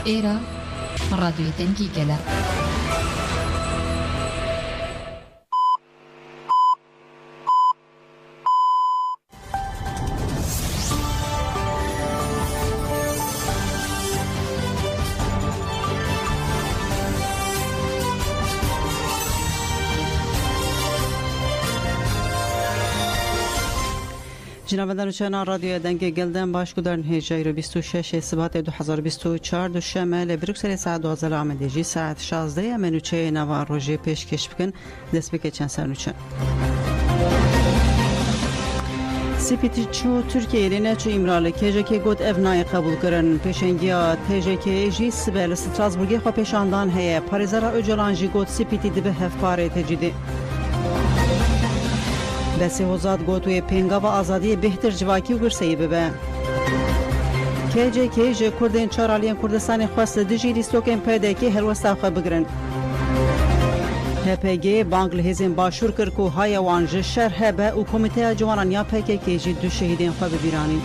إيرا راديو دنگی گله. جنابدان شنا رادیو دنگ گلدن باش کدرن هجای 26 سبات 2024 دوشنبه لبروکسل ساعت 12 آمدگی ساعت 16 منوچه نوار روزی پیش کش بکن دست بکه چند سرنوچه سپیتی چو ترکیه لینه چو امراله که که گود افنای قبول کردن پیشنگیا تیجه که جی سبل استراسبورگی خو پیشاندان هیا پاریزارا اجلانجی گود سپیتی دبه هفپاره تجدید بسی هزاد گوتوی پنگا و آزادی بهتر جواکی و گرسهی ببه که جه کردین چارالیان کردستان خواست دیجی لیستوکن پیده که هلوستا خواه بگرن هپگی بانگ لحظین باشور کرکو های وانج شر هبه و کمیته جوانان یا پکه که جی دو شهیدین خواه ببیرانی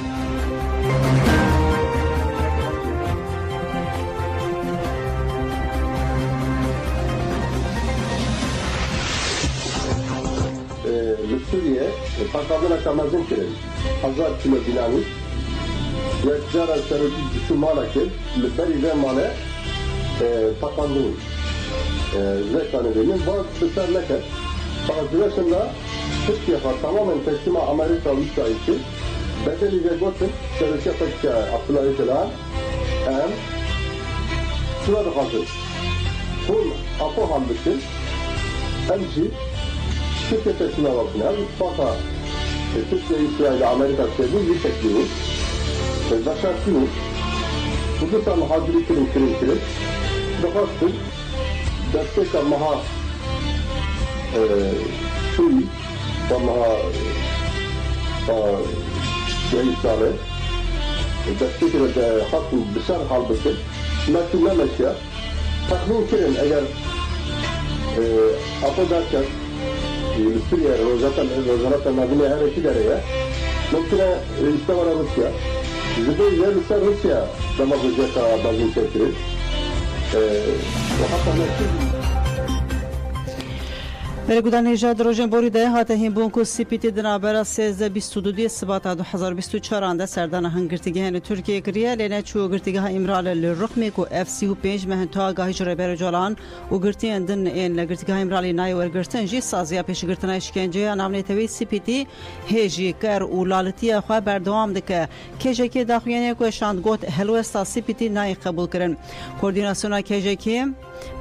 Suriye, Pakistan aşamazın kireç. 1000 kilo dinamit. Yakcara servis şu malakil, liberi ve male Pakistan'ın zekanı verin. Bazı tutar neke. Fakat dolayısıyla Türkiye tamamen teslima Amerika ve İsrail için bedeli ve gotun servis yapacak Abdullah Öcalan hem şurada hazır. Bu Apo Hamd'ın hemci Türkiye teslima bakımına fakat Türkiye, İsrail, Amerika sevdiği bir tekniği başarısını Kudüs'ten hazırı kirim Dokastın destek almaha suyu almaha reisleri destek edildiği hakkın dışarı halbuki mesulüne meşya takmin kirim eğer Apo derken Suriye, Rozanat'ın adını her iki dereye mümkün istemara Rusya Zübey yerlisi Rusya damagıcaka bazı çekirir hatta برگودان نژاد روزن بریده هاته هم بونکو سپیتی دنابرا 1322 سبات 2024 آنده سردان هنگرتگاه ترکیه کریه لینه چو گرتگاه امرال لرقمی کو FC5 مهنتا گاهی جره بر جولان و گرتین دن این لگرتگاه امرالی نای ورگرتن جی سازیا پیش گرتن اشکنجه نامنی توی سپیتی هجی کر و لالتی خواه بردوام دکه کجه که داخوینه کو شاند گوت هلوستا سپیتی نای قبول کرن کوردیناسیونا کجه که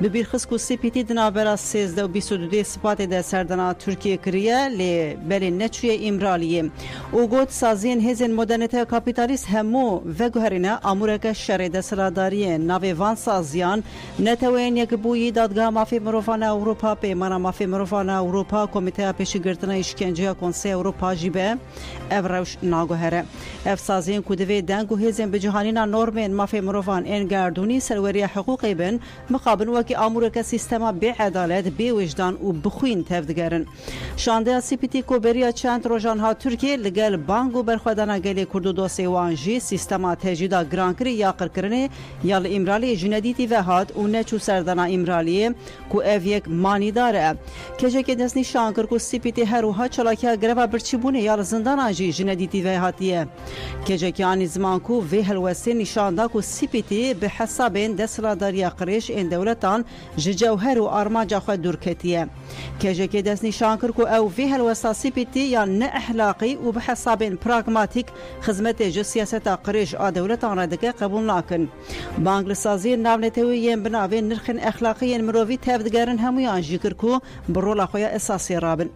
ببیر خسکو سپیتی دنابرا 1322 سبات ده سردنا ترکیه کریه لی بلی نچوی امرالیه او گوت سازین هزین مدرنیته کاپیتالیست همو و گوهرینه امورک شر دستلاداریه ناوی وان سازیان نتوین یک بویی دادگاه مافی مروفان اروپا پیمان مافی مروفان اروپا کمیته پیش گرتن اشکنجه کنسه اروپا جیبه اوروش ناگوهره اف سازین کودوی دنگو هزین بجهانینا نورمین مافی مروفان انگاردونی سلوری حقوقی بن مقابل وکی امورک سیستما بی عدالت بی وجدان و بخوین تفدگرن شانده سپیتی کو بریا چند روزان ها ترکیه لگل بانگو برخوادانا گلی کردو دوسی وانجی سیستما تجیدا گرانکری یا قرکرنه یا امرالی جندیتی و هاد و نچو سردانا امرالیه کو اف یک مانی داره کجه که دست نشان کر کو سپیتی هروها چلاکیا گروا برچی بونه یا زندانا جی جندیتی و هاتیه کجه که آنی زمان کو و هلوسته نشان دا کو سپیتی به حسابین دستلاداری قریش این دولتان جوهر و آرمانجا خود دورکتیه کجه که دست نشان کر کو او وی هلوستا سپیتی یا نه اخلاقی و به حساب پراگماتیک خدمت جو سیاست قریش آ دولتان را دکه قبول ناکن بانگلسازی ناونتوی یم بناوی نرخن اخلاقی مروی تفدگرن همویان جیکر کو برول خویا اساسی رابن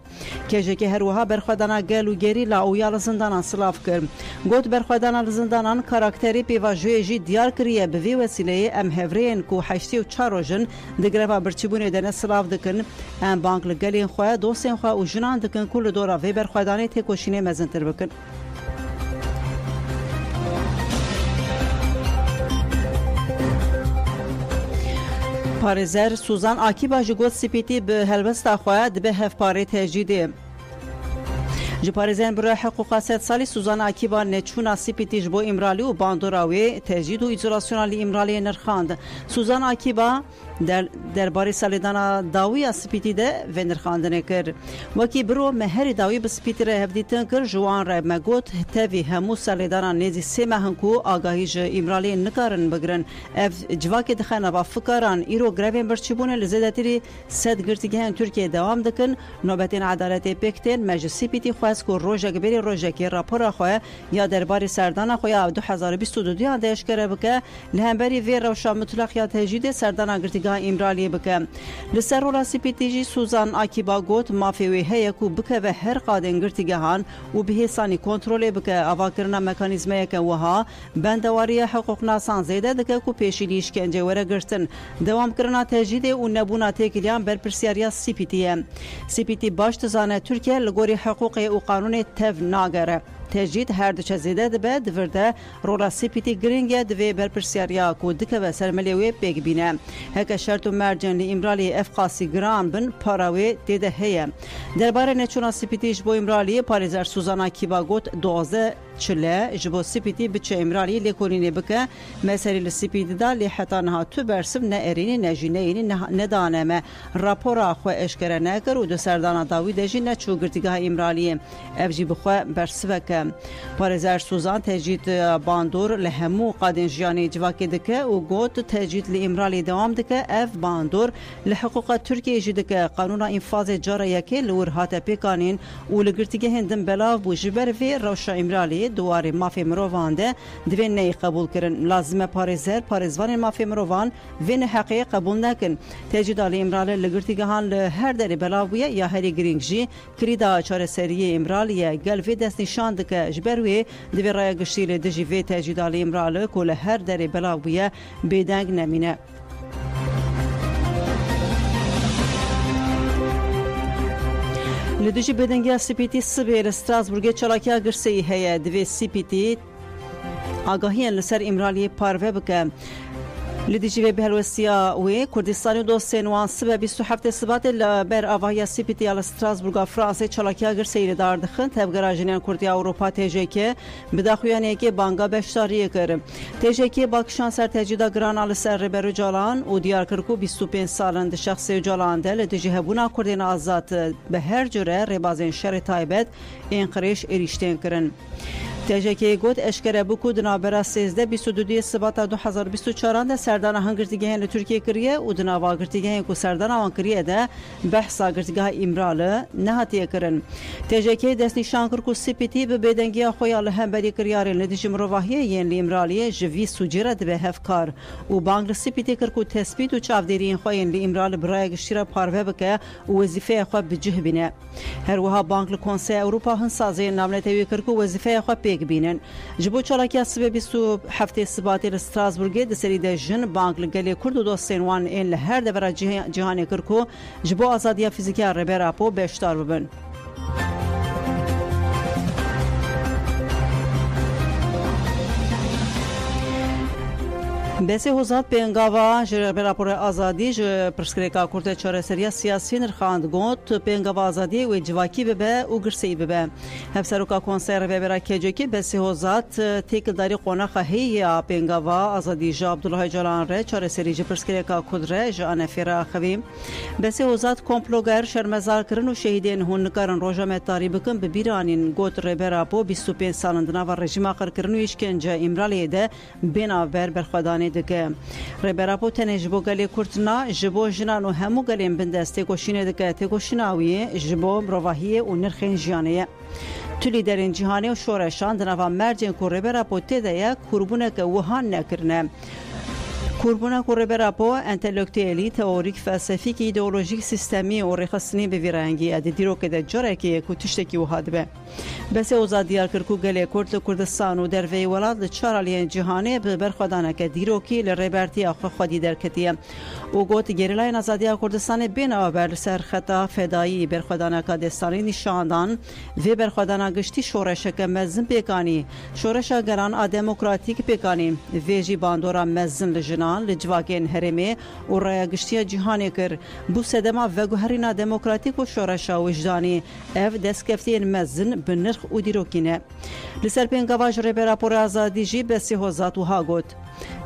کجه که هروها برخدانا گلو گری لا او یال زندان سلاف کر گوت برخدانا زندانان کاراکتری پیواژوی جی دیار کریه به وی وسیله ام هورین کو 84 روزن دگروا برچبونه دنه سلاف دکن ام بانک لگلی خو دوسین خو او جنان دکن کل دورا وی برخدانه تکوشینه مزنتر بکن پارێزەر سوزان ئاکی باژی گوت سپیتی به هەلوەستا خۆیان دبێ هەفپارەی تێژی دێ جپارزن برای حقوق ست سالی سوزان آکیبا نچونا سپیتیش بو امرالی و باندوراوی تجدید و ایزولاسیونالی امرالی نرخاند. سوزان آکیبا درباره سالیدانا داوی سپیتی ده و نرخاندنه کر. وکی برو مهری داوی به سپیتی ره هفدیتن کر جوان ره مگوت تاوی همو سالیدانا نیزی سه مهنکو آگاهیج امرالی نکارن بگرن. اف جواکی دخانه با فکران ایرو گروین برچیبونه لزدتری سد گرتیگه هن ترکیه دوام دکن نوبتین عدالت پکتین مجلس سپیتی خواست که روژه گبری روژه که راپورا خواه یا درباره سردانا خواه 2022 اندهش کرده بکه لهمبری وی روشا مطلق یا تجدید سردانا گرتیگه امرالی بکه لسر رولا سپیتی جی سوزان آکیبا گوت مافیوی هیا کو بکه و هر قادن گرتیگه هان و به حسانی کنترول بکه اواکرنا مکانیزمه که وها بندواری حقوق ناسان زیده دکه کو پیشیلیش کنجه وره گرتن دوام کرنا تجدید و نبونا تکلیان بر پرسیاریا سپیتی باش تزانه ترکیه لگوری حقوق و قانون تف ناگره تجدید هر دو زیده دبه دورده رولا سپیتی گرینگه دوی برپرسیاریا کو دکه و سرملیوی بیگ بینه هکه شرط و مرجن لی امرالی افقاسی گران بن پاراوی دیده هیه درباره نچونا سپیتیش بو امرالی پاریزر سوزانا کیبا گوت 12 چله جبو سپیتی بچه امرالی لیکونینی بکه مسئله لسپیتی دا لی حتا نها تو برسب نه ارینی نجینه اینی ندانمه راپورا خواه اشکره نکر و دو سردانا داوی دجی نچو گرتیگاه امرالی افجی بخواه برسوکه پارزر سوزان تجدید باندور لهمو قادن جیانی جواکی دکه و گوت تجدید لی امرالی دوام دکه اف باندور لحقوق ترکیه جی دکه قانون انفاظ جاره یکی لور هاته پیکانین و لگرتیگه هندن بلاو بو جبر وی روشا امرالی دواری مافی مروان ده دوین نی قبول کرن لازمه پارزوان مافی مروان وین حقیقی قبول نکن تجدید لی امرالی لگرتیگه هان هر دری بلاویه یا هری گرینگ جی کریدا چار سریه امرالیه گلوی دست نشان دکه جبروی دوی رای گشتیل دجی وی تجدید لی امرالی کل هر دری بلاویه بیدنگ نمینه لدوجی بدنگی سپیتی سبیر استراسبورگ چلاکیا گرسی هیا دوی سپیتی آگاهی لسر امرالی پارو بکه لدیجی به هلوسیا و کردستانی دوستان وان سبب 27 سبات بر آوایا سپیتی آل استراسبورگ فرانسه چلاکیا گرسی دار دخن تبگراجنان کردی اروپا تجکی بداخویانی که بانگا بشتاری کرد تجکی باکشان سر تجدید گران آل سر ربرو جالان و دیار کرکو 25 سالند شخصی جالان دل لدیجی هبونا کردین آزاد به هر جوره ربازین شر تایبت این قریش ایریشتین کرن تجکی گوت اشکره بکو دنابرا 13-22 سبات 2024 ده سردان هنگرتیگه هن ترکیه کریه و دناوا گرتیگه هن کو سردان آن کریه ده بحثا گرتیگه امراله نهاتیه کرن تجکی دست نشان کرکو سپیتی به بدنگی خویال هم بری کریارین لدیج مروواهیه ین لی امرالیه جوی سوجیره ده به هفکار و بانگ سپیتی کرکو تسبیت و چافدیرین خوین لی امرال برای گشتیره پاروه بکه و وظیفه خو بجه بینه هر وها بانگ کنسه اروپا هن سازی نامنتوی کرکو وظیفه خو بینن جبو چالاکی سبب 27 سبات استراسبورگ د سری د جن بانک لګلی کورد دوستان وان ان له هر د جهان کرکو جبو ازادیا فیزیکی ربر اپو بشتار ببن بسی حوزات پینگاوا جرب راپور آزادی ج پرسکریکا کورت چاره سریا سیاسی نرخاند گوت پینگاوا آزادی و جواکی ببه و گرسی ببه هفسروکا کنسر و برا کجوکی بسی حوزات تیک داری قوناخ هی پینگاوا آزادی ج عبدالله جلان ر چاره سری ج پرسکریکا کودره ج انفرا خویم بسی حوزات کمپلوگر شرمزار کرن و شهیدین هون کارن روزا تاری بکن به بیرانین گوت ربرا پو 25 سالندنا و رژیم آخر کرنو اشکنجه امرالی ده بنابر برخدانی دکه ربراپو تنجبو گلی کورتنا جبو جنانو همو گلیم بندسته کوشینه دکه تکوشیناوی جبو مروواهی و نرخین جیانه تولی درین جهانی و شورشان دنوا مرجن کو ربراپو تدیا قربونه که وهان نکرنه کوربونا کوربراپو انتلکتویلی تئوریک فلسفیک ایدئولوژیک سیستمی و رخصنی به ویرانگی اد دیروک د جرکی کو تشتکی و هادبه بس اوزادیار کرکو گله کورد کردستان و در وی ولاد چارالین جهانی به برخدانه که دیروکی لربرتی اخ خودی درکتیه او گوت گریلای آزادی کردستان بنا بر سر خطا فدایی برخدانه کردستانی نشاندان و برخدانه گشتی شورش که مزن پیکانی شورش گران دموکراتیک پیکانی ویجی باندورا مزن لجنا Lênan li civakên herêmê û rayegeştiya cîhanê kir. Bu sedema veguherîna demokratîk û şoreşa wijdanî. Ev destkeftiyên mezin bi nirx û dîrokî ne. Li ser pêngava ji rêberapora azadî jî Besî Hozat wiha got.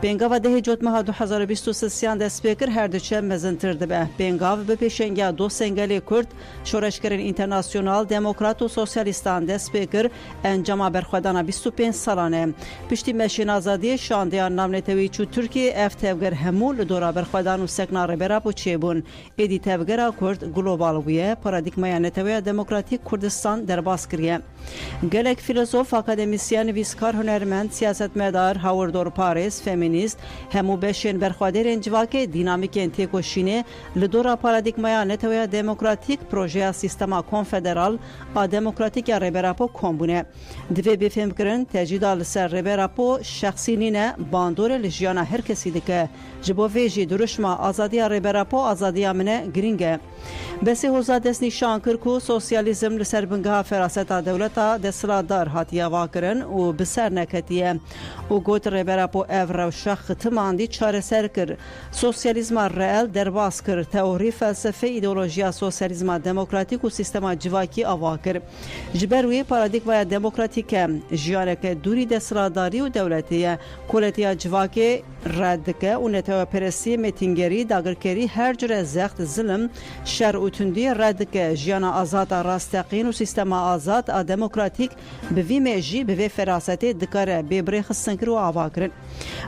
Pêngava dehê Cotmeha 2023 dest pê kir her diçe mezintir dibe. Pêngav bi pêşengiya dost engelê Kurd, şoreşkerên internasyonal, demokrat û sosyalîstan dest pê kir encama berxwedana 25 salan e. Piştî meşên azadiyê şandeya navnetewî çû Tirkiye ev tevger hemû li dora berxwedan û sekna rêberap û çêbûn. Êdî tevgera Kurd global bûye, paradigmaya neteweya demokratîk Kurdistan derbas kiriye. Gelek filozof, akademisyen, nivîskar, hunermend, siyasetmedar, hawardor Paris, feminist, hemû beşên berxwederên civakê dînamîkên têkoşînê li dora paradigmaya neteweya demokratîk projeya sîstema konfederal a demokratîk ya rêberapo kombûne. Divê bêfêmkirin tecîda li ser rêberapo şexsî nîne, bandorê li jiyana her kesî dike. Ji bo vê jî duruşma azadiya rêberapo azadiya min e girîng e. Besî Hozat dest nîşan kir ku sosyalîzm li ser bingeha feraseta dewleta desthilatdar hatiye vakirin û bi ser neketiye. û got rêberapo ev rewşa xitimandî çareser kir. Sosyalîzma reel derbas kir. Teorî, felsefe, îdeolojiya sosyalîzma demokratîk û sîstema civakî ava kir. Ji ber wê paradigmaya demokratîk e. Jiyaneke dûrî desthilatdarî û dewletê ye. Koletiya civakê red dike û neteweperestî, mêtîngerî, dagirkerî, her cure zext, zilim, şer û tundî red dike. Jiyana azad a rasteqîn û sîstema azad a demokratîk bi vî me jî bi vê ferasetê dikare bêbirê xistin kir û ava kirin.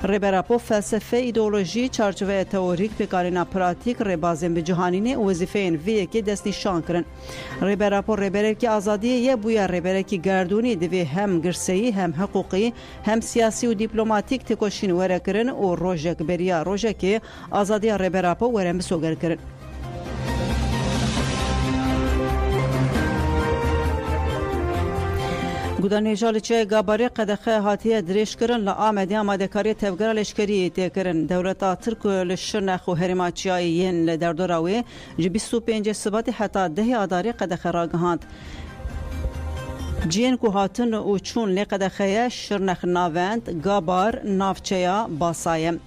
Rêberapo felsefe, îdeolojî, çarçoveya teorîk, pêkarîna pratik, rêbazên bi cîhanînê û wezîfeyên vê yekê destnîşan kirin. Rêberapo rêberekî azadiyê ye bûye rêberekî gerdûnî divê hem girseyî hem hiqûqî hem siyasî û dîplomatîk têkoşîn were kirin û rojek beriya rojekê azadiya rêberapo were misoger kirin. Gudanêja li çiyayê Gabarê qedexe hatiye dirêjkirin li Amedê amadekariya tevgera leşkeriyê tê kirin. Dewleta Tirk li Şirnex û herêma Çiyayê yên li derdora wê ji 25 Sibatê heta 10 Adarê qedexe ragihand. Ciyên ku hatin û çûn lê qedexeye Şirnex Navend, Gabar, Navçeya, Basayê.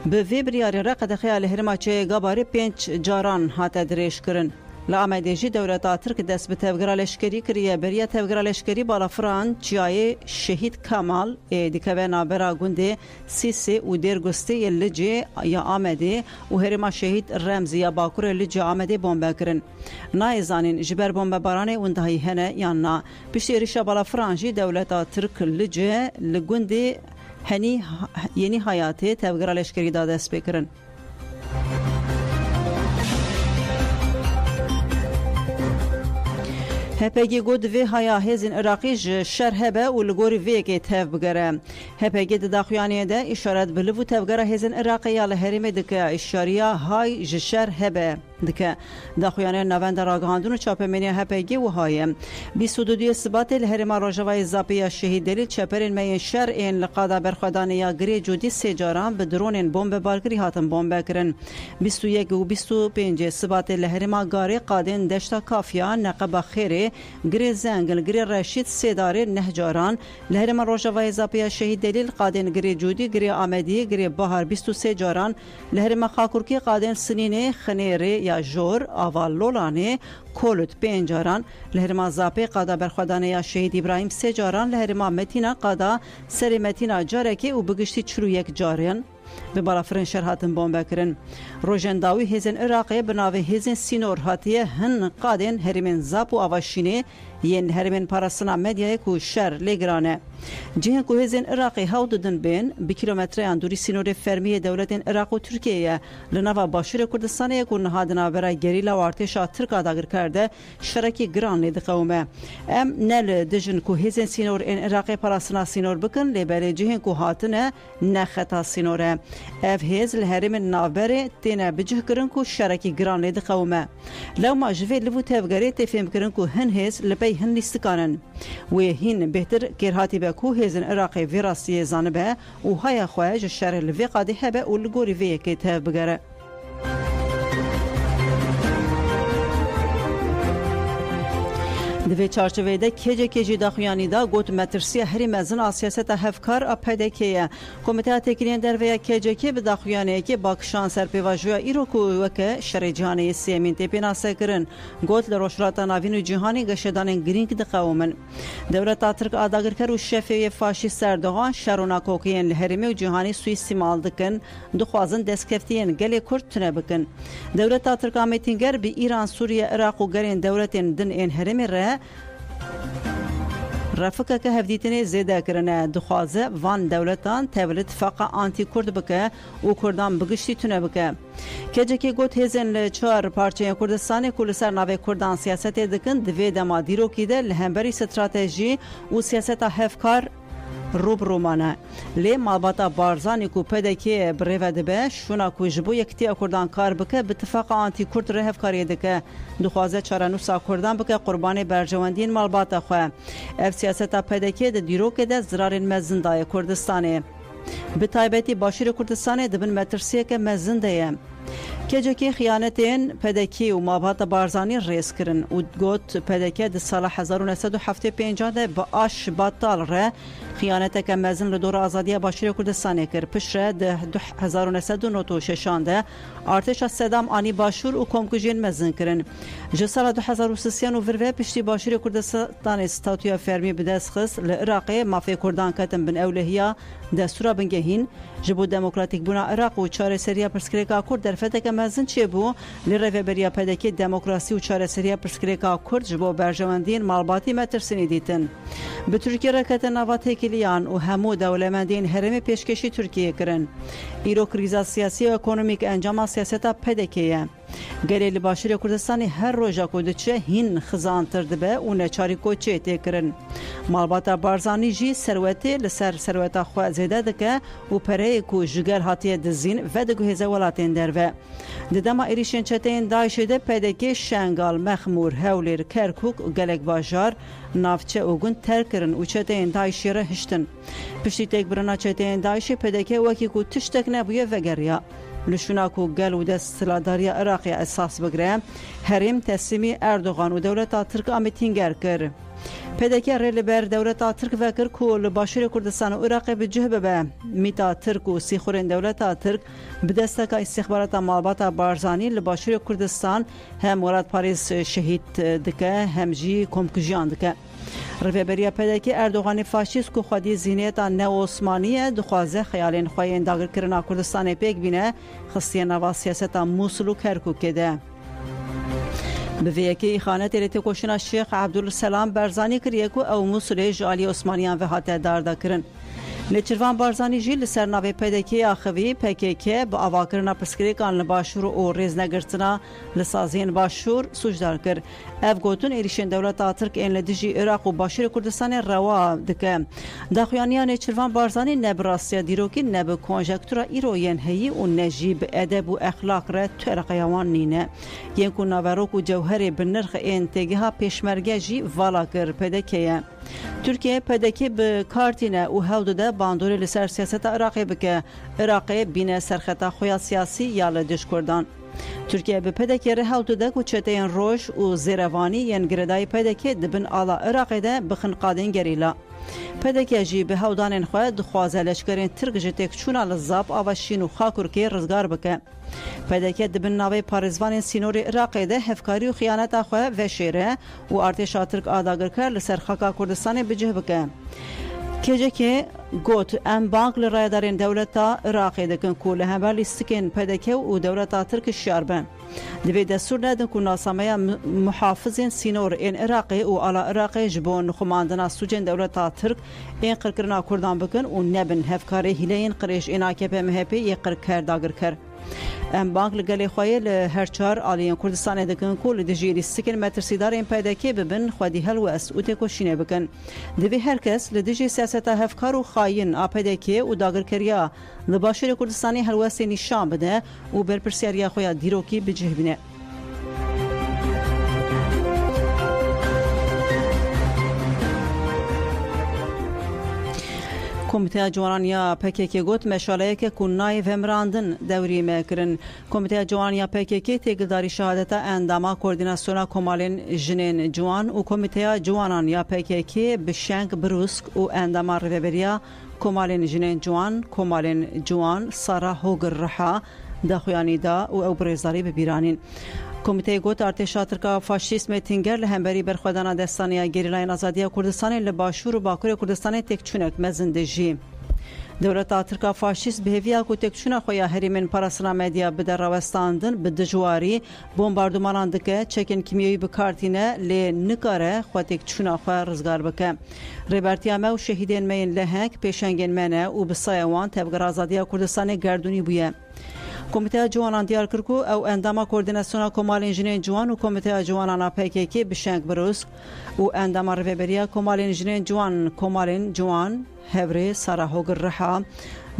Bi vê biryarê re qedexeya li herêma Çiyayê Gabarê 5 caran hate dirêjkirin. Li Amedê jî dewleta Tirk dest bi tevgera leşkerî kiriye. Beriya tevgera leşkerî balafiran Çiyayê Şehîd Kemal ê dikeve navbera gundê Sîsê û Dêrgustê Licê ya Amedê û herêma Şehîd Remzî ya Bakurê Licê Amedê bombe kirin. Nayê zanîn ji ber bombebaranê wendahî hene yan na. Piştî êrişa balafiran jî dewleta Tirk Licê li gundê Yenî Hayatê tevgera leşkerî da dest pê kirin. HPG got vê haya hêzên Iraqî ji şer hebe û li gorî vê yekê tev bigere. HPG di daxuyaniyê de îşaret bi liv û tevgera hêzên Iraqê ya li herêmê dike. İşariya hay ji şer hebe dike. Daxuyaniyên navenda ragihandin û çapemeniya HPG wiha ye. 22 Sibatê li herêma Rojavayê Zapê ya Şehîd Delîl çeperên me yên şer ên li qada berxwedanê ya girê cudî sê caran bi dronên bombebarkirî hatin bombe kirin. 21 û 25 Sibatê li herêma Garê qadên deşta Kafiya, Neqeba Xêrê, girê Zengil, girê Reşîd sê darê neh caran. Li herêma Rojavayê Zapê ya Şehîd Delîl qadên girê cudî, girê Amedî, girê Bahar 23 caran. Li herêma Xakurkî qadên Sinînê, Xinêrê ya Jor, Ava Lolanê, Kolut 5 caran. Li herêma Zapê qada berxwedanê ya Şehîd İbrahîm 3 caran. Li herêma Metîna qada serê Metîna carekê û bi giştî 41 carên bi balafirin şer hatin bombe kirin. Rojên dawî hêzên Iraqê bi navê hêzên Sînor hatiye hin qadên herêmên Zap û Avaşînê yên herêmên parastina medyayê ku şer lê giran e. Cihên ku hêzên Iraqê hew didin bên bi kilometreyan dûrî sînorê fermiyê dewletên Iraq û Tirkiyeyê li nava Başûrê Kurdistanê ku niha di navbera gerîla û artêşa Tirka dagirker de şerekî giran lê diqewime. Em ne li dijin ku hêzên sînor ên Iraqê parastina sînor bikin lêberê cihên ku hatine nexeta sînor e. Ev hêz li herêmên navberê têne bicih kirin ku şerekî giran lê diqewime. Lewma ji vê liv û tevgerê tê fêm kirin ku hin hêz li pey hin lîstikanin. Wê hîn bêhtir kêrhatî be ku hêzên Iraqê vê rastiyê zanibe û haya xwe ji şerê li vê qadê hebe û li gorî vê yekê tev bigere. دوی چارچوبه ده کجی داخویانی دا گوت مترسی هری مزن آسیاست هفکار اپدکیه کمیته تکنین در ویا کجی به داخویانی که باکشان سرپیواجویا ایروکو وکه شرجانه سیمین تپیناسه کرن گوت لروشرات ناوین و جهانی گشدان گرینگ دقومن دولت ترک آداگر کر و شفیه فاشیست اردوغان شرونا کوکین لهرمی و جهانی سوئیستیمال دکن دخوازن دستکفتین گلی کرد تنه بکن دولت ترک آمیتینگر به ایران سوریه عراق و گرین دولتین دن این هرمی ره رفقه که هفدیتنی زیده کرنه دخوازه وان دولتان تولد فقا آنتی کرد بکه و کردان بگشتی تونه بکه که که گوت هزن چهار پارچه کردستان کل سر نوی کردان سیاست دکن دوی دما دیروکی ده لهمبری استراتژی و سیاست هفکار روب رومانه لی مالباتا بارزانی کو پدکی بریو دبه شونا کو جبو یکتی کردان کار بکه باتفاق آنتی کرد رهف کاری دکه دخوازه چارانوسا کردان بکه قربانی برجواندین مالباتا خواه اف سیاستا پدکی ده دیروک ده زرارین مزندای کردستانه به تایبتی باشیر کردستانه دبن مترسیه که مزنده که خیانتین پدکی و مابات بارزانی ریس کرن و گوت پدکی ده سال 1975 ده با آش باطال ره خیانت که مزن لدور آزادی باشیر کردستان کر پشره ده 1996 ده ارتش صدام آنی باشور و کمکجین مزن کرن جو سال 2003 و وروه پشتی باشیر کردستان استاتویا فرمی بدست خص لعراقی مافی کردان کتن بن اولهیا دستورا بنگهین جبو دموکراتیک بنا عراق و چاره سریا پرسکریکا کرد در فتک مزن چه بو لرفه بریا پدکی دموکراسی و چاره سریا پرسکریکا کرد جبو برجواندین مالباتی مترسینی دیتن به ترکیه رکت نوات هکلیان و همو دولمندین هرم پیشکشی ترکیه کرن ایرو کریزا سیاسی و اکونومیک انجام سیاستا پدکیه گلیل باشیر کردستان هر روزا کودچه هین خزان تردبه و نچاری کوچه تکرن مالباتا بارزانی جی سروتی لسر سروتا خو زیده دکه و پره کو جگر هاتیه دزین و دگو هزه ولاتین درو ددما ایریشن چتین دایشه پدکی شنگال مخمور هولیر کرکوک و گلک باجار نافچه اوگون ترکرن و چتین دایشه را هشتن پشتی تک برنا چتین دایشه پدکی وکی کو تشتک نبویه وگریا لشوناکو گل و دستلاداری عراقی اساس بگره هریم تسلیمی اردوغان و دولت ترک آمیتینگر کر پدکی ریل بر دولت ترک وکر کو لباشیر کردستان و عراق به جهبه به میتا ترک و سیخورین دولت ترک بدستک استخبارات مالبات بارزانی لباشیر کردستان هم مراد پاریس شهید دکه هم جی کمکجیان دکه رهبری پدکی اردوغان فاشیست کو خودی زینیت نو عثمانیه دخوازه خیالین خوین داگر کرنا کردستان پیک بینه خصیه نوا سیاست موصل و کرکوک ده به ویکی خانه تریت کوشنا شیخ عبدالسلام برزانی کریه کو او موصل جالی عثمانیان و هات داردا کرن لچروان بارزانی جیل سرناوی پدکی آخوی پکیکه با آواکرنا پرسکریکان لباشور و ریز نگرتنا لسازین باشور سوجدار کر اف گوتون ایریشن دولت ترک این لدیجی عراق و باشور کردستان روا دکه داخویانیان چروان بارزانی نبراسیا دیروکی نب کنجکتورا ایروین هی و نجیب ادب و اخلاق را ترقیوان نینه ینکو ناوروک و جوهری بنرخ این تگه پیشمرگه جی والا کر پدکیه ترکیه پدکی به کارتینه و هودده باندوری لسر سیاست عراقی بکه عراقی بین سرخطا خویا سیاسی یا لدش کردان ترکیه به پدکی ره هودده که چتین روش و زیروانی ین گردای پدکی دبن آلا عراقی ده بخن قادین گریلا پدکی جی به هودان خواه دخوازه لشکرین ترک جتک چونا لزاب آوشین و خاکر که رزگار بکه پدکی دبن ناوی پارزوان سینور عراقی ده هفکاری و خیانت خواه و شیره و ارتشا ترک آداگر کر لسر خاکا کردستان بجه بکه که گوت ام بانک لرایدارین دولتا عراقی دکن کول همبر لیستکن پدکه و دولتا ترک شاربن دوی دستور ندن که ناسامه محافظین سینور این عراقی و آلا عراقی جبون خماندنا سوجن دولتا ترک این قرکرنا کردان بکن و نبن هفکاری هیلین قریش این آکپ مهپی یک قرکر داگر کر ام بانک لگلی خواهی لهر چار آلیان کردستان دکن کول دجیری سکن مترسیدار این پیداکی ببن خودی هلوست و تکوشینه بکن دوی هر کس لدجی سیاست هفکار و خاین آپیداکی و داگرکریا لباشر کردستانی هلوست نشان بده و برپرسیاریا خویا دیروکی بجه بینه کمیته جوانان یا PKK گوت مشاله که کنای ومراندن دوری مکرن کمیته جوان یا PKK تگداری شهادت انداما کوردیناسیون کمالین جنین جوان و کمیته جوانان یا PKK بشنگ بروسک و انداما ریبریا کمالین جنین جوان سارا هوگر رحا دخویانی دا و او برزاری ببیرانین کمیته گوت ارتشا ترکا فاشیسم تینگر لهمبری برخودانا دستانی گریلاین آزادی کردستان لباشور و باکور کردستان تکچونک مزندجی دولت ترکا فاشیست بهویا کو تکچونا خویا هریمن پاراسنا مدیا بدر راوستاندن بدجواری بمباردمانان دکه چکن کیمیایی بکارتینه ل نکاره خو تکچونا خو رزگار بکه ریبرتیامه و شهیدین مین لهک پیشنگین منه و بسایوان تبگر آزادی کردستان گردونی بویه کمیته جوانان دیار کرکو او انداما کوردیناسیون کمالین جنین جوان و کمیته جوانان PKK بشنگ بروسک و انداما ریبریا کمالین جنین جوان هوری سارا هوگر رحا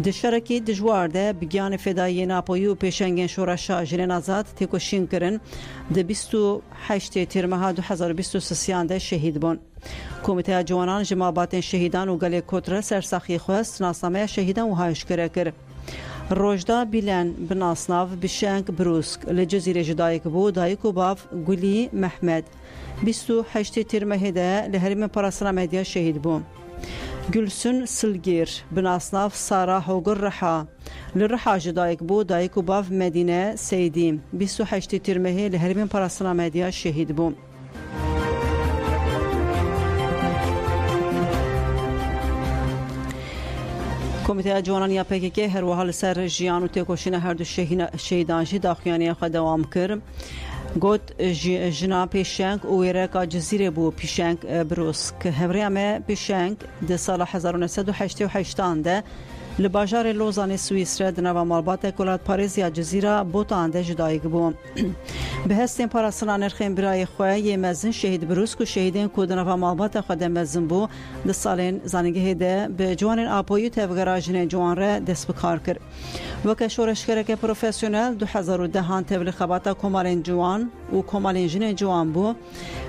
دشرکی دجوار ده بگیان فدایی ناپوی و پیشنگین شورشا جنین آزاد تکوشین کرن ده 28 تیر ماه 2023 ده شهید بون کمیته جوانان جماعات شهیدان و گلی کوتر سرساخی خواست ناسنامه شهیدان و هایش کرد روجدا بیلن بناسناف بشنگ بروسک لجزیره جدایک بو دایکو باف گلی محمد 28 تیر ماه ده لهریم پاراسنا مدیا شهید بو گلسون سلگیر بناسناف سارا هوگر رحا لرحا جدایک بو دایکو باف مدینه سیدی 28 تیر ماه لهریم پاراسنا مدیا شهید بو کمیته جوانان یا PKK هر وحال سر جیان و تکوشین هر دو شهیدان جی داخیانی خود دوام کرد گوت جنا پیشنگ و ایرکا جزیره بو پیشنگ بروسک هفریامه پیشنگ ده سال 1988 ده لباجار لوزان سوئیسرا دنوا مالبات کلات پاریس یا جزیره بوتان ده جدایگ بو به هستین پاراسنا نرخین برای خواه یه مزن شهید بروسک و شهیدین که دنوا مالبات خود مزن بو ده سالین زنگه ده به جوانین آپویو تفگراجین جوان را دست بکار کرد وکه شورشگره که پروفیسیونل 2010 هان تبلی خباتا کمالین جوان و کمالین جنین جوان بو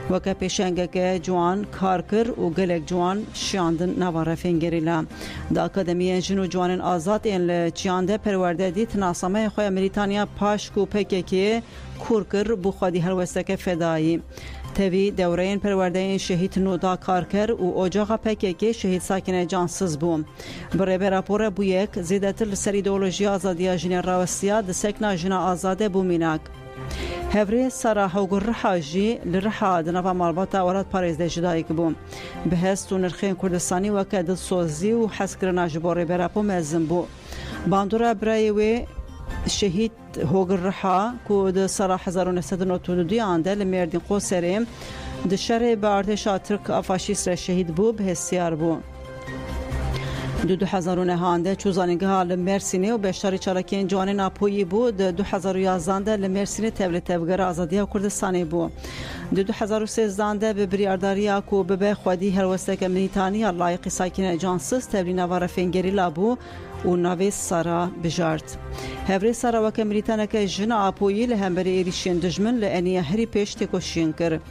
وکه پیشنگه که جوان کار کرد و گلک جوان شیاندن نواره فنگریلا ده اکادمی جنو جوانین آزاد این لچیانده پرورده دیت ناسامه خواه مریتانیا پاشکو PKK کورکر بو خودی هلوستک فدایی تاوی دورین پرورده شهید نودا کار کرد و اجاق PKK شهید ساکن جانسز بو برای راپور بو یک زیدتر سری ایدئولوژی آزادی جنین راوستیا ده سکنا جنا آزاده بو میناک هفری سارا هوگر رحا جی لرحا دنوا مالباتا ورات پاریز ده جدایک بو به هست و نرخین کردستانی وکه دل سوزی و حس کرنا جباری براپو مزن بو باندورا برایوی شهید هوگر رحا که ده سال 1992 آنده لمردین قوسریم ده شر به ارتشا ترک فاشیست را شهید بو به هستیار بو 2009 آنده چوزانگه ها لمرسینه و بیشتری چالکین جوان ناپویی بود 2011 لمرسینه تبلتبگر آزادی کردستانی بود 2013 به بریارداری کو به خودی هلوسته که مریتانیا لایق ساکن جانسز تبلی نوار فنگری لابو و نوی سارا بجارت هفری سارا وکه مریتانه که جن آپویی لهمبری ایریشین دجمن لعنی هری پیش تکوشین کرد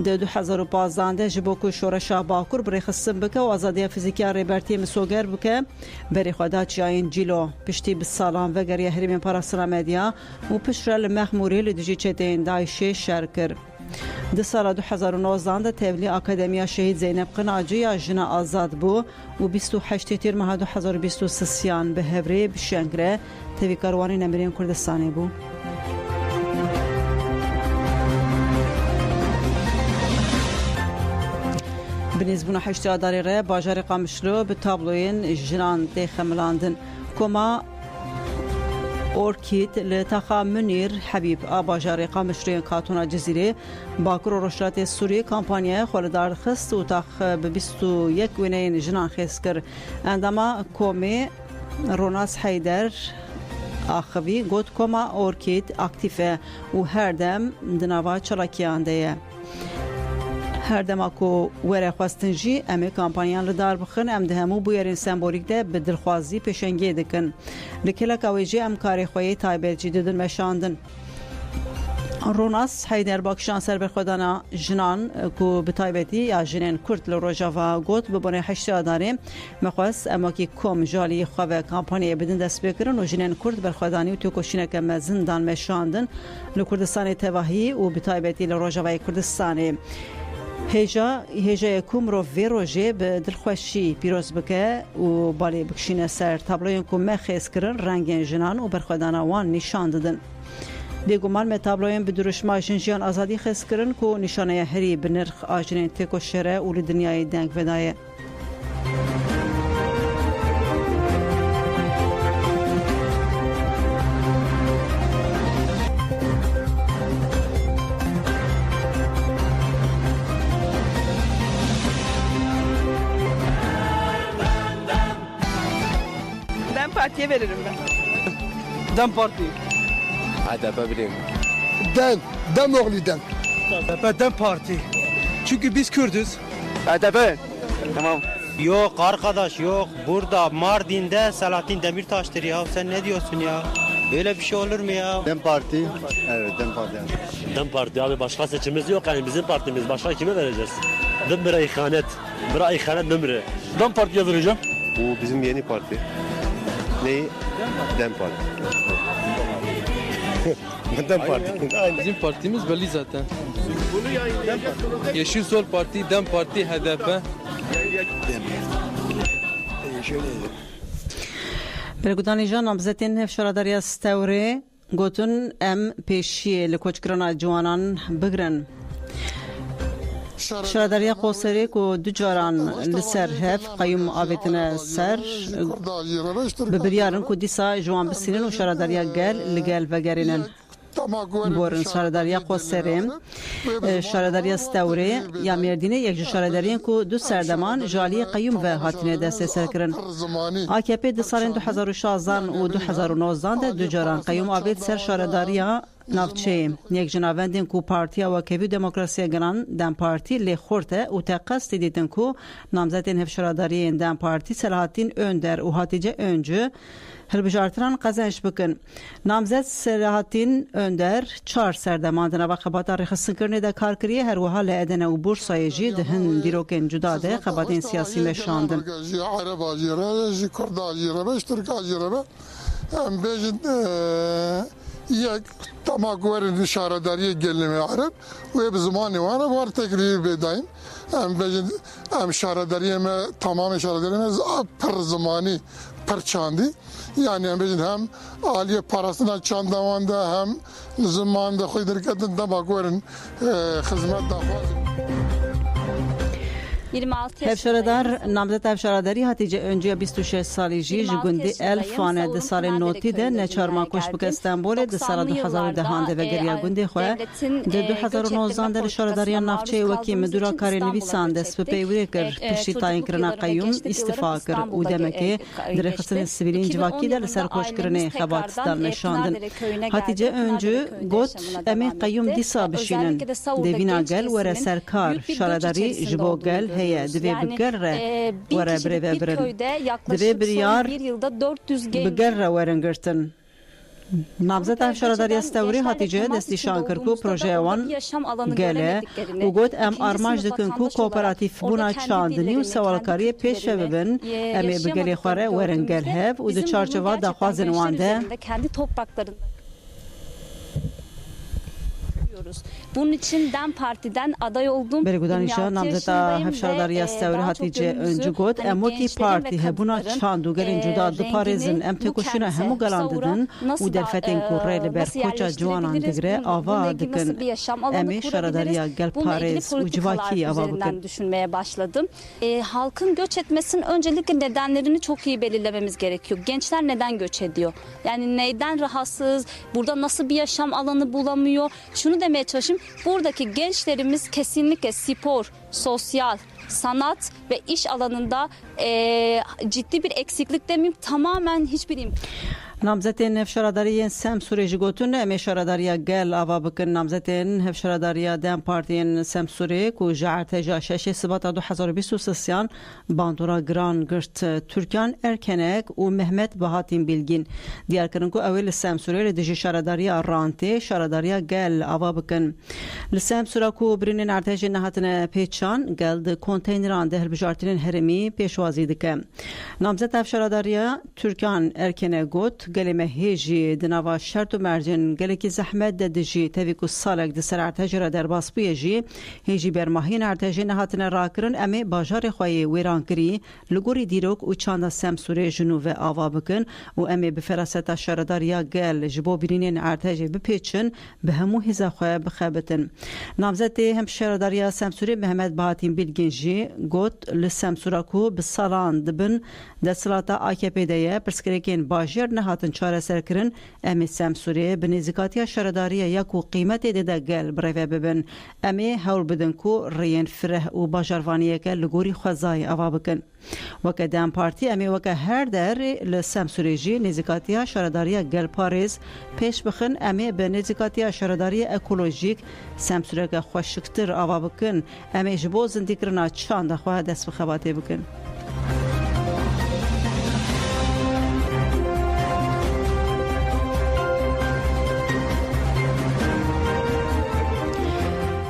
ده 2015 جبوکو شورشا باکور بری خصم بکه و آزادی فیزیکی ریبرتی مسوگر بکه بری خدا چیاین جیلو پشتی بسالان و گریه هریمین پاراسنا مدیا و پشرل مخموری لدجی چتین دایشه شرکر ده سال 2019 ده تبلی اکادمیا شهید زینب قناجی جنا آزاد بو و 28 تیر ماه 2023 به هفری بشنگره تبی کاروانی نمرین کردستانی بو بنسبون حشتی آداری ره باجار قامشلو به تابلوین جنان دیخملاندن کما اورکید لتاخا منیر حبیب باجار قامشلوین کاتونا جزیره باکر و رشلات سوریه کامپانیای خالدار خست و تاخ به 21 وینین جنان خیست کر اندما کومی روناس حیدر آخوی گوت کما اورکید اکتیفه و هر دم دنوا چلاکیانده هر دماکو وره خواستنجی امی کامپانیان لدار بخن ام دهمو بویرین سمبولیک ده به دلخوازی پیشنگی دکن لکلک اویجی ام کاری خویی تایبه جدیدن مشاندن روناس حیدر باکشان سر بخودانا جنان کو بتایبتی یا جنین کرد لروجاوا گوت ببونه 8 آداره مخواست اما کی کم جالی خواه کامپانی بدن دست بکرن و جنین کرد برخودانی و تو کشینه که مزندان مشاندن لکردستان تواهی و بتایبتی لروجاوای کردستان هجا کوم رو ویروژه به دلخوشی پیروز بکه و بالی بکشینه سر تابلوین کو مخیز کرن رنگین جنان و برخودانا وان نشان دادن بێگومان مە تابلۆیان بە درۆژمای ژنجیان ئازادی خێزکردن و نیشانەیە هەری بنرخ ئاژنێن تێکۆشێرە و لە دنیای دەنگڤدایە. DEM Parti'ye veririm ben. DEM Parti. HDP bileyim. Dem oğlu dem. DEM Parti. Çünkü biz Kürdüz. HDP. Tamam. Yok arkadaş yok. Burada Mardin'de Selahattin Demirtaş'tır ya. Sen ne diyorsun ya? Böyle bir şey olur mu ya? Dem Parti. Evet Dem Parti. DEM Parti abi başka seçimimiz yok yani bizim partimiz başka kime vereceğiz? Dımbre ihanet. Bıra ihanet dımbre. DEM Parti'ye vereceğim. Bu bizim yeni parti. Neyi? DEM Parti. DEM Parti. Bizim partimiz belli zaten. Yeşil Sol Parti, DEM Parti, HDP. برگودانی جان نامزدین هفشاراداریا ستوری گوتن ام پیشی لکوچکرنا جوانان بگرن. شاراداریا قوسری کو دو جاران لسر هف قیوم آبتنا سر ببریارن کو دیسا جوان بسیرن و شاراداریا گل لگل وگرینن. بورن شارداریا قوسری شارداریا ستوری یا مردینه یک شارداریان کو دو سردمان جالی قیوم و هاتینه دست سرکرن AKP د سال 2016 و 2019 ده دو جاران قیوم آبید سر شارداریا نافچه یک جناوندین کو پارتیا و کبی دموکراسی گران دم پارتی لی خورته و تقصد دیدن کو نامزدین هف شارداریان دم پارتی سلاحاتین önder و هاتیجه öncü هربجارتران قزنش بکن. نامزد سلاحاتین önder چار سردماندنا و خباتار خسنکرنه ده کار کریه هر وحال ادنه و بورسای جی دهن دیروکن جدا ده خباتین سیاسی مشاندن. یک تماکوری شارداری گلمی عرب و به زمانی وانه وار تکریر بدایم ام شارداری ما تمام شارداری ما پر زمانی پر چاندی yani hem aliye parasına çandavanda hem zamanında koydurken de bakıyorum hizmet daha 26 هفشاردار نامزد هفشاراداری هاتیجه önce 26 سالی جی جگوندی الفانه ده سال نوتی ده نچارما کش بک استانبول ده سال 2010 ده گریا گوندی خواه ده 2019 ده شارداریان نافچه وکی مدورا کاری نویسان دست بپیوری کر پشتی تاین کرنا قیوم استفا کر و دمکه در خصن سیویلین جواکی ده لسر کش کرنه خبات دال نشاندن هاتیجه önce گوت امی قیوم دیسا بشینن دوینا گل ور سرکار شارداری جبو گل هي دبي بقرة ورا بريفا برن دبي بريار بقرة ورنگرتن نابزت هفشارداری استوری هاتیجه دستیشان کرکو پروژه وان گله و گوت ام آرماج دکن کو کوپراتیف بونا چاندنی و سوالکاری پیش ببن امی بگلی خوره ورنگل هف و دو چارچوا دا خوازن وانده Bunun için DEM Parti'den aday oldum. Bergudanişa namzeta hevşardariya stevri hatice öncü got emoti parti hebuna çandu gelin cuda de parizin em tekuşuna hemu galandidin u derfetin kurreli ber koça juanan digre ava dikin emi şaradariya gel pariz u civaki ava bikin düşünmeye başladım. Halkın göç etmesinin öncelikle nedenlerini çok iyi belirlememiz gerekiyor. Gençler neden göç ediyor? Yani neyden rahatsız? Burada nasıl bir yaşam alanı bulamıyor? Şunu demeye çalışayım. Buradaki gençlerimiz kesinlikle spor, sosyal, sanat ve iş alanında ciddi bir eksiklik demeyeyim, tamamen hiçbir نامزدین هفشارداری سم سوری جگوتون امی شارداری گل آوا بکن نامزدین هفشارداری دم پارتین سم سوری کو جعرت شش سبات 2023 باندورا گران گرت ترکان ارکنک و محمد بهاتین بیلگین دیار کردن کو اول سم سوری لدیج شارداری رانته شارداری گل آوا بکن لسم سورا کو برین ارتج نهاتن پیچان گل کنتینران ده بجارتین هرمی پیشوازی دکه نامزد هفشارداری ترکان ارکنک گوت گلی هیجی دنوا شرط و مرجن گلی که زحمت ددجی تویکو سالک دسر ارتج را در باسپوی جی هیجی برماهین ارتج نهاتن راکرن امی باجار خواهی ویران کری لگوری دیروک و چاند سمسوری جنوب آوا بکن و امی بفراستا شارداریا گل جبو برینین ارتج بپیچن به همو هزا خواه بخابتن نامزد هم شارداریا سمسوری محمد بهاتین بیلگین جی گوت لسمسوراکو بسالان دبن دستلاتا AKP دیه پرسکریکین باجر نهاتن چاره سرکرن امی سمسوری بنزیکاتی شارداری یکو قیمت دیده گل برای ببن امی هول بدن کو رین فره و باجروانیه که لگوری خوزای آوا بکن وکه دم پارتی امی وکه هر در لسمسوری جی نزیکاتی شارداری گل پاریز پیش بخن امی به نزیکاتی شارداری اکولوژیک سمسوری که خوشکتر آوا بکن امی جبو زندی کرنا چاند خواه دست بخواته بکن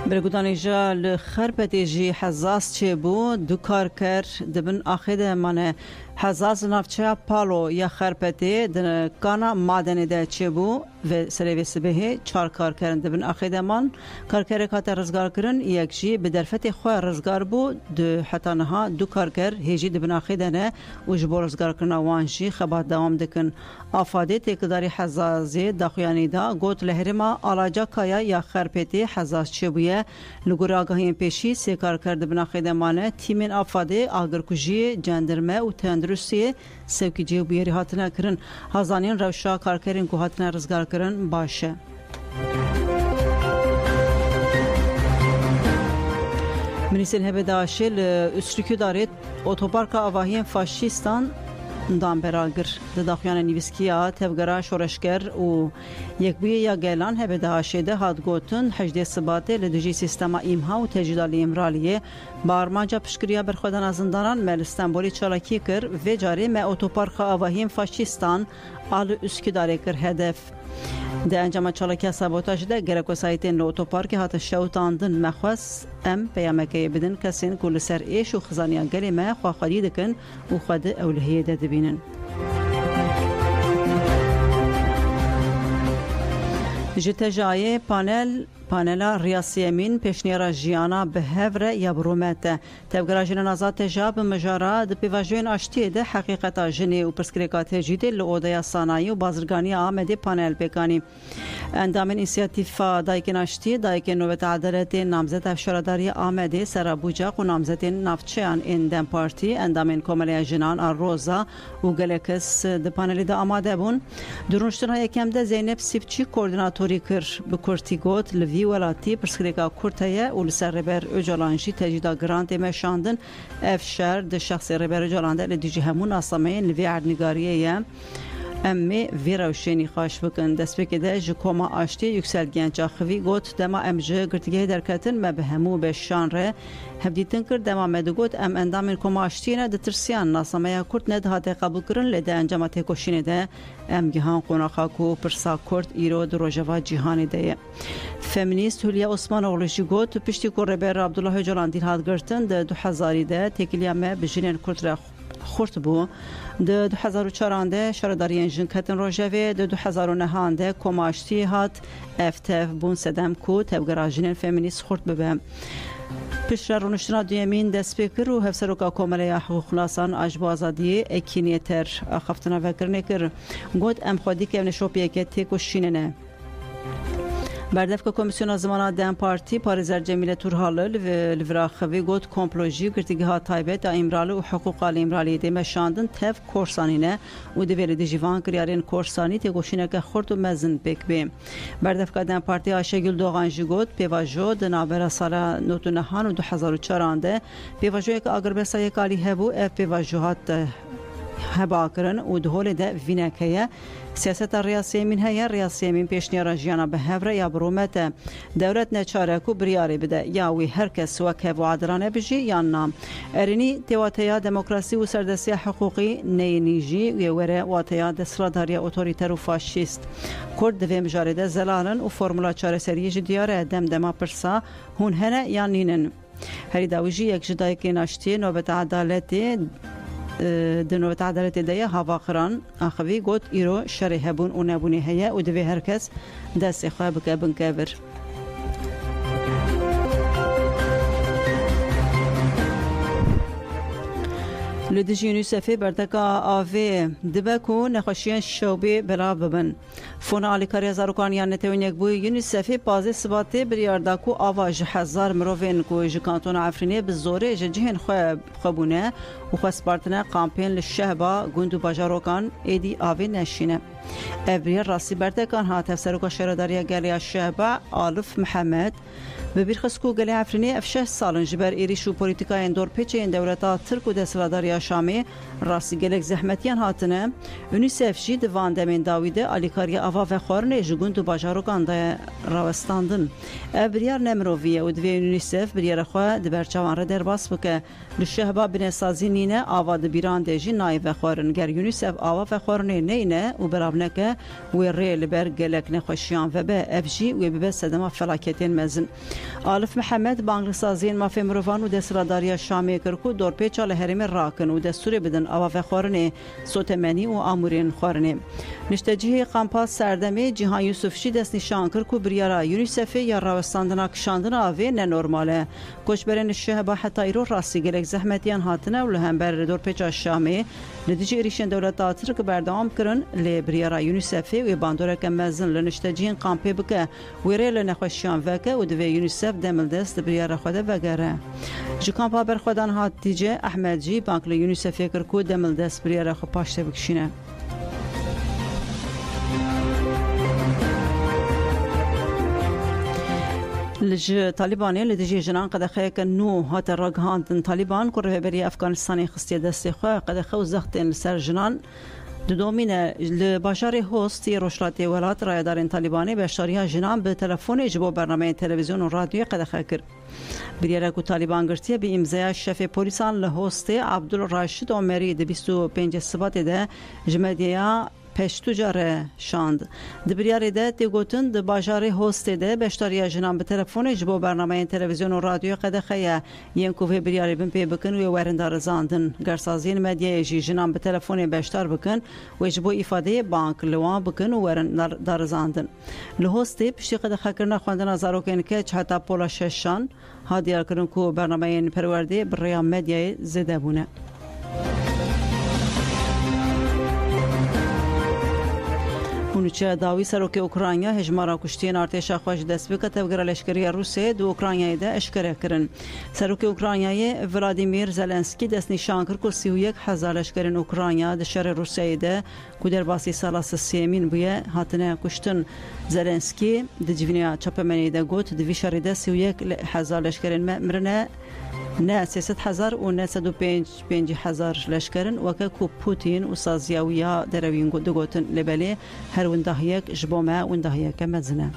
برگودانی جا لخربتی جی حزاز چه بو دو کار کر دبن آخیده منه حزاز نافچه پالو یا خربتی دن کانا مادنی ده چه بو و سرویس بهه چار کار کرن دبن آخیده من کار کر کات رزگار کرن یک جی به درفت خواه رزگار بو دو حتی نها دو کار کر هیجی دبن آخیده نه و جبو رزگار کرن وانجی خبات دوام دکن آفاده تکداری حزازی داخویانی دا گوت لهرما آلاجا کایا یا خربتی حزاز چه بویه لگور آگاهی پیشی سی کار کرده بنا خیدمانه تیمین آفاده آگرکوژی جندرمه و تندرستی سوکی جیو بیاری هاتنه کرن هزانین روشا کار کرن که هاتنه رزگار کرن باشه منیسین هبه داشل اسرکو دارید اوتوپارک آواهی فاشیستان دام براگر داخیان نیویسکیا تفگرا شورشگر و یک بوی یا گلان هبه داشته هاد گوتن 18 سبات لدجی سیستم ایمها و تجدید امرالیه بارمانجا پشکریا برخودن از زندانان مل استانبولی چالاکی کر و جاری ما اوتوپارک آواهیم فاشیستان آل اسکیداری کر هدف ده انجام چالاکی سابوتاج ده گرکو سایتین لوتوپارک هات شوتاندن مخواس ام پیامکی بدن کسین کل سر ایش و خزانیان گلی ما خواه خودی دکن و خود اولهیه ده دبینن جته جای پانلا ریاسی امین پیشنیار جیانا به هفره یا برومت تبگرا جن نازات جاب مجارا د پیواژن اشتی ده حقیقت جنی و پرسکریکات جدید لودیا صنایع و بازرگانی آمده پانل بکانی اندام اینیشیاتیف دایکن اشتی دایکن نوبت عدالت نامزد افشارداری آمده سر ابوجا و نامزد نفتچیان این دم پارتی اندام کمالی جنان روزا و گلکس د پانل ده آماده بون درونشتن یکم ده زینب سیفچی کوردیناتوری کر به کورتیگوت لوی ولاتی پرسکریکا کورتایه و لسر ربر اجالانجی تجیدا گرانت مشاندن افشار ده شخص ربر اجالانده لدیجی همون آسامین لوی عردنگاریه امی ویروشینی خواهش بکن دست بکده جکوما آشتی یکسل گنج آخوی گوت دما امجه گرتگه درکتن ما به همو به شانره هفدیتن کرد دما مدگوت ام اندام کما آشتی نه دترسیان ناسامه کرد ندهاته قبول کرن لده انجامات کشینه ده ام گهان قناخاکو پرسا کرد ایرو دروجوا جهانی ده فمینیست هولیا عثمان اغلوشی گوت پشتی کور ربر عبدالله جلان دیل هاد گرتن ده 2000 ده تکیلیا ما بجینن کرد را خورد بو ده 2004 شارداری انجن کتن روژوی ده 2009 کماشتی هات افتف بون سدم کو تبگراجین فمینیست خورد ببم پیش رونشتنا دیمین دست بکر و هفسروکا کاملا حقوق خلاصان اجب آزادی اکینیتر خفتنا فکر نکر گود ام خودی که نشوپیه که تیکو شیننه بردف که کمیسیون زمان دم پارتی پارزر جمیل تورهالل و لوراخوی گوت کمپلوژی گرتگی ها تایبت امرال و حقوق امرالی دی مشاندن تف کورسانینه و دویل دی جوان کریارین کورسانی تگوشینه که خورد و مزن بک بیم بردف که دم پارتی آشگل دوغانجی گوت پیواجو دنابرا سالا نوتونهان و 2004 پیواجوی که آگر برسای کالی هبو اف پیواجوهات هباكرن ودهول ده فيناكيا سياسة الرئاسية من هي الرئاسية من بيشني رجيانا بهفرة يا برومتا دولتنا شاركو برياري بدا ياوي هركس وكيف وعدرانه بجي يانا ارني تواتيا ديمقراسي وسردسية حقوقي نينيجي ويورا واتيا دسراداريا اوتوريتر وفاشيست كرد في مجارده زلالن وفورمولا چاره سري جدياره دمدما برسا هون هنا يانينن هري داويجي يك جدايكي ناشتي نوبت عدالتي دنوبت عدالت دیا هوا خران آخوی گوت ایرو شره هبون و نبونی هیا و دوی هر کس دست خواه بکه بنکبر لدیجی یونیسفی بردکا آوی دبکو نخوشیان شوبی بلا ببن فونا علی کاری زاروکانیان نتوین یک بوی یونیسفی پازی سباتی بریارداکو آواج هزار مروین کو جکانتون عفرینی بزوره جهن خوابونه و خسپارتنه کامپین لشهبا گوندو باجاروکان ایدی آوی نشینه ابریر راسی بردکان ها تفسروکا شهرداری گلیا شهبا آلف محمد ببیرخسکو گلی عفرینی افشه سالن جبر ایریش و پولیتیکای اندور پیچه این دولتا ترک و دسلاداری شامی راسی گلک زحمتیان هاتنه یونیسف جی دوان دمین داویده آلیکاری آوا و خورنه جگون دو باجاروکان دا راوستاندن ابریار نمروویه و دوی یونیسف بریر خواه دبرچوان را در باس بکه لشهبا بنسازی نینه آوا دبیران دیجی نای و خورن گر یونیسف آوا و خورنه نینه و برابنکه و ریل بر گلک نخوشیان و به افجی و به صدما فلاکتین مزن آلف محمد بانگلسازین مافی مروان و دستراداری شامی کرکو دور پیچا لحرم راکن و دستور بدن آوا و خورنه سوتمنی و آمورین خورنه نشتجیه قامپاس سردمی جهان یوسفشی دست نشان کرکو بریارا یونیسفی یا راوستاندنا کشاندن آوی ننورماله کشبرین شهبا حتی ایرو راسی گلک زحمتیان هاتنه و لهم بر دور پیچا شامی نتیجه ایریشن دولت آتر که بردام کرن لی بریارا یونیسفی و باندوره که مزن لنشتجین قامپی بکه ویره لنخوشیان وکه و دوی یونیسف دمل دست بریارا خوده وگره جی کامپا بر خودان هات دیجه احمد جی بانک لی یونیسفی کرکو دمل دست بریارا خو پاشته بکشینه لج طالباني لدجي جنان قد خيك نو هات الرقهان طالبان كره بري افغانستاني خستي دستي خو قد خو زختن سر جنان دومینه لباشار هوست روشلاتی ولات رایدارین طالبانی به اشتراریها جنان به تلفن جبو برنامه تلویزیون و رادیو قد خکر بریاره کو طالبان گرتیه به امضای شف پلیسان لهوست عبدالراشد عمری د 25 سبات ده جمعیه پشتو جاره شاند دبریاری ده تیگوتن د باجاری هوست ده بشتاری جنان به تلفن جبو برنامه تلویزیون و رادیو قد خیا ین کوه بریاری بن پی بکن و ورندار زاندن گرسازین مدیا جی جنان به تلفن بشتار بکن و جبو ifade بانک لوان بکن و ورندار زاندن لهوست پشتی قد خکرنا خواندن زاروکن که حتی پولا ششان هادیار کرن کو برنامه پرورده بریا مدیا زده بونه اونچه داوی سروک اوکراینیا هجمارا کشتین ارتش خوش دست بکت تفگر لشکری روسیه دو اوکراینیای ده اشکره کرن سروک اوکراینیای ولادیمیر زلنسکی دست نشان کرد که 31,000 لشکرین اوکراینیا ده شهر روسیه ده که در باسی سال سیمین بویه هاتنه کشتن زلنسکی ده جوینیا چپمنی ده گوت دوی شهر ده 31,000 لشکرین مرنه نه 300,000 و نه 105,000 لشکرن وکه پوتین و سازیاویا دروین دگوتن لبله هر وندهیک جبومه وندهیک مزنه